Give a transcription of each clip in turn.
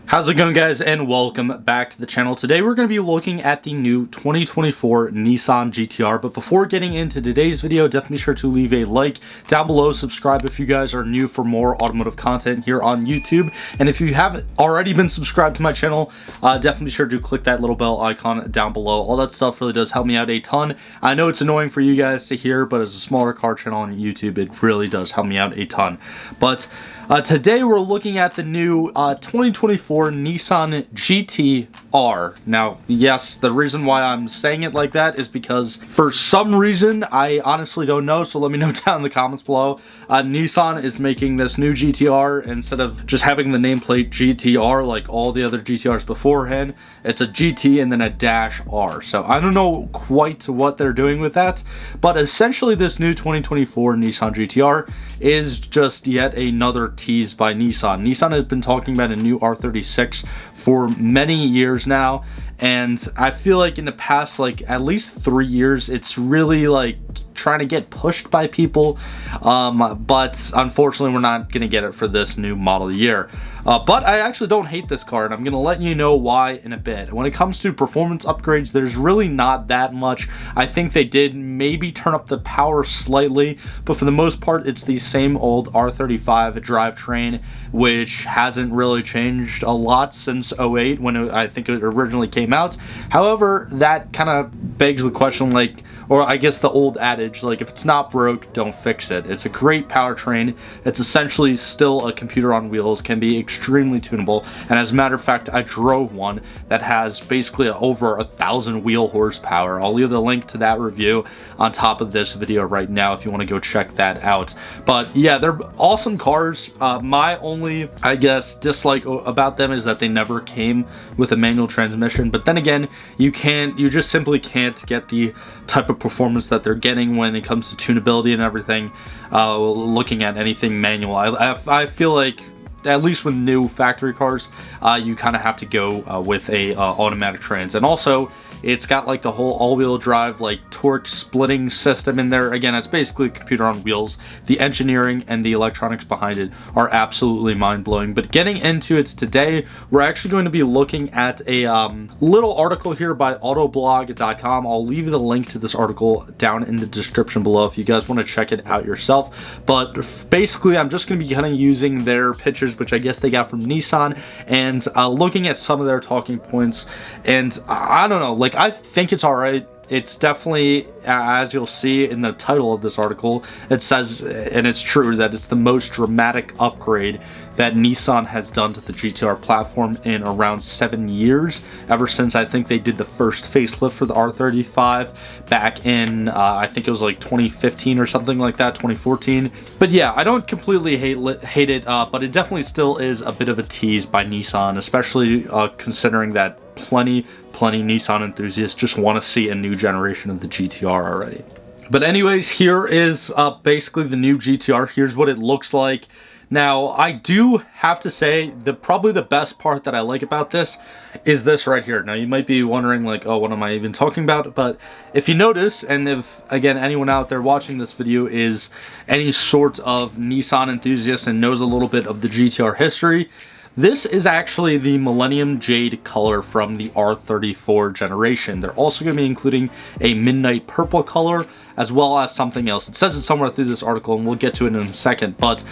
How's it going, guys, and welcome back to the channel. Today we're going to be looking at the new 2024 Nissan GT-R, but before getting into today's video, definitely be sure to leave a like down below, subscribe if you guys are new for more automotive content here on YouTube, and if you haven't already been subscribed to my channel, definitely be sure to click that little bell icon down below. All that stuff really does help me out a ton. I know it's annoying for you guys to hear, but as a smaller car channel on YouTube, it really does help me out a ton. But today we're looking at the new 2024 Nissan GT-R. Now, yes, the reason why I'm saying it like that is because for some reason, I honestly don't know, so let me know down in the comments below. Nissan is making this new GT-R instead of just having the nameplate GT-R like all the other GT-Rs beforehand. It's a GT and then a dash R. So I don't know quite what they're doing with that, but essentially this new 2024 Nissan GT-R is just yet another tease by Nissan. Nissan has been talking about a new R36 for many years now, and I feel like in the past like at least 3 years it's really like trying to get pushed by people, but unfortunately we're not gonna get it for this new model year. But I actually don't hate this car, and I'm gonna let you know why in a bit. When it comes to performance upgrades, there's really not that much. I think they did maybe turn up the power slightly, but for the most part it's the same old R35 drivetrain, which hasn't really changed a lot since 08 when I think it originally came out. However, that kind of begs the question, like, or I guess the old adage, like, if it's not broke, don't fix it. It's a great powertrain. It's essentially still a computer on wheels, can be extremely tunable, and as a matter of fact, I drove one that has basically over 1,000 wheel horsepower. I'll leave the link to that review on top of this video right now if you want to go check that out. But yeah, they're awesome cars. My only, I guess, dislike about them is that they never came with a manual transmission, but then again, you just simply can't get the type of performance that they're getting when it comes to tunability and everything looking at anything manual. I feel like at least with new factory cars, you kind of have to go with a automatic trans, and also it's got like the whole all-wheel drive like torque splitting system in there. Again, it's basically a computer on wheels. The engineering and the electronics behind it are absolutely mind-blowing. But getting into it today, we're actually going to be looking at a little article here by autoblog.com. I'll leave the link to this article down in the description below if you guys want to check it out yourself. But basically, I'm just going to be kind of using their pictures, which I guess they got from Nissan, and looking at some of their talking points. And I don't know, like, I think it's all right. It's definitely, as you'll see in the title of this article, it says, and it's true, that it's the most dramatic upgrade that Nissan has done to the GT-R platform in around 7 years, ever since I think they did the first facelift for the R35 back in, I think it was like 2015 or something like that, 2014. But yeah, I don't completely hate it, but it definitely still is a bit of a tease by Nissan, especially considering that plenty Nissan enthusiasts just want to see a new generation of the GT-R already. But anyways, here is basically the new GT-R. Here's what it looks like. Now, I do have to say that probably the best part that I like about this is this right here. Now, you might be wondering, like, oh, what am I even talking about? But if you notice, and if, again, anyone out there watching this video is any sort of Nissan enthusiast and knows a little bit of the GT-R history, this is actually the Millenium Jade color from the R34 generation. They're also going to be including a midnight purple color as well as something else. It says it somewhere through this article, and we'll get to it in a second. But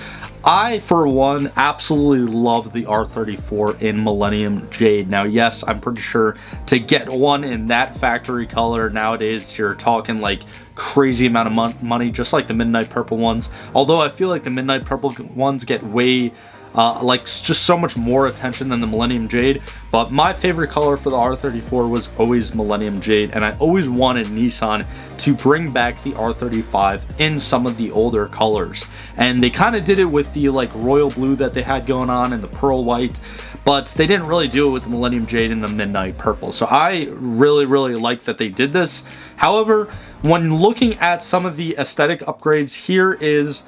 I, for one, absolutely love the R34 in Millenium Jade. Now, yes, I'm pretty sure to get one in that factory color nowadays, you're talking like crazy amount of money, just like the midnight purple ones. Although I feel like the midnight purple ones get way like just so much more attention than the Millenium Jade, but my favorite color for the R34 was always Millenium Jade, and I always wanted Nissan to bring back the R35 in some of the older colors, and they kind of did it with the like royal blue that they had going on and the pearl white, but they didn't really do it with the Millenium Jade and the midnight purple. So I really like that they did this. However, when looking at some of the aesthetic upgrades, here is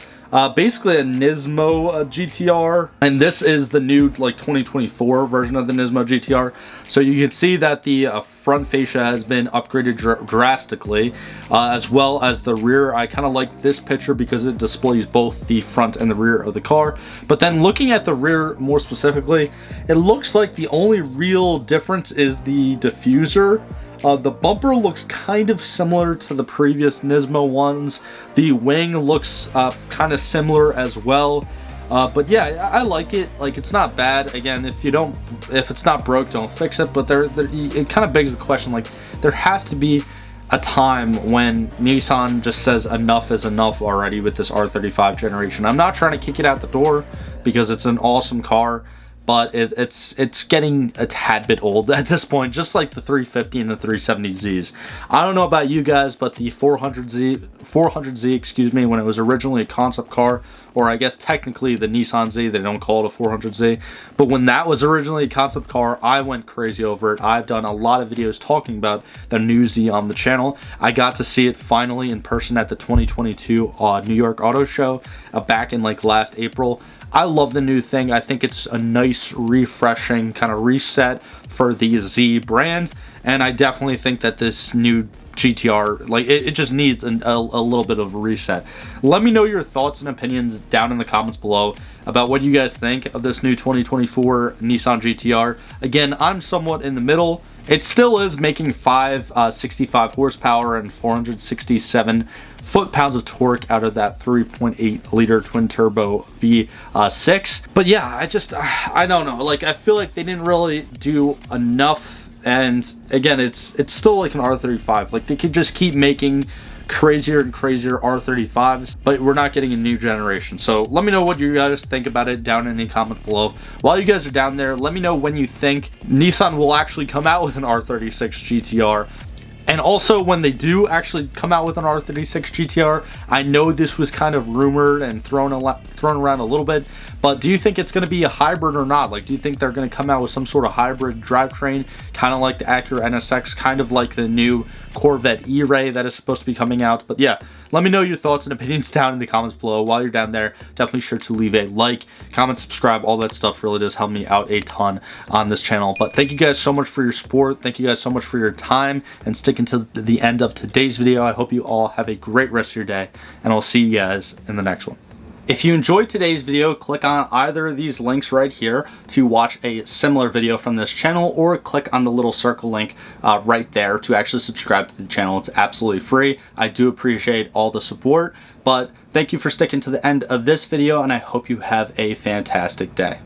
basically a Nismo GT-R, and this is the new like 2024 version of the Nismo GT-R. So you can see that the front fascia has been upgraded drastically, as well as the rear. I kind of like this picture because it displays both the front and the rear of the car. But then looking at the rear more specifically, it looks like the only real difference is the diffuser. The bumper looks kind of similar to the previous Nismo ones. The wing looks kind of similar as well. But yeah, I like it. Like, it's not bad. Again, if it's not broke, don't fix it. But it kind of begs the question, like, there has to be a time when Nissan just says enough is enough already with this R35 generation. I'm not trying to kick it out the door because it's an awesome car, but it's getting a tad bit old at this point, just like the 350 and the 370Zs. I don't know about you guys, but the 400Z, excuse me, when it was originally a concept car, or I guess technically the Nissan Z, they don't call it a 400Z, but when that was originally a concept car, I went crazy over it. I've done a lot of videos talking about the new Z on the channel. I got to see it finally in person at the 2022 New York Auto Show back in like last April. I love the new thing. I think it's a nice, refreshing kind of reset for the Z brand, and I definitely think that this new GTR, like, it just needs a little bit of a reset. Let me know your thoughts and opinions down in the comments below about what you guys think of this new 2024 Nissan GTR. Again, I'm somewhat in the middle. It still is making 565 horsepower and 467 foot-pounds of torque out of that 3.8 liter twin turbo V6. But yeah, I don't know. Like, I feel like they didn't really do enough. And again, it's still like an R35. Like, they could just keep making crazier and crazier R35s, but we're not getting a new generation. So let me know what you guys think about it down in the comments below. While you guys are down there, let me know when you think Nissan will actually come out with an R36 GTR. And also, when they do actually come out with an R36 GTR, I know this was kind of rumored and thrown around a little bit, but do you think it's going to be a hybrid or not? Like, do you think they're going to come out with some sort of hybrid drivetrain, kind of like the Acura NSX, kind of like the new Corvette E-Ray that is supposed to be coming out? But yeah, let me know your thoughts and opinions down in the comments below. While you're down there, definitely sure to leave a like, comment, subscribe. All that stuff really does help me out a ton on this channel. But thank you guys so much for your support. Thank you guys so much for your time and sticking to the end of today's video. I hope you all have a great rest of your day, and I'll see you guys in the next one. If you enjoyed today's video, click on either of these links right here to watch a similar video from this channel, or click on the little circle link right there to actually subscribe to the channel. It's absolutely free. I do appreciate all the support, but thank you for sticking to the end of this video, and I hope you have a fantastic day.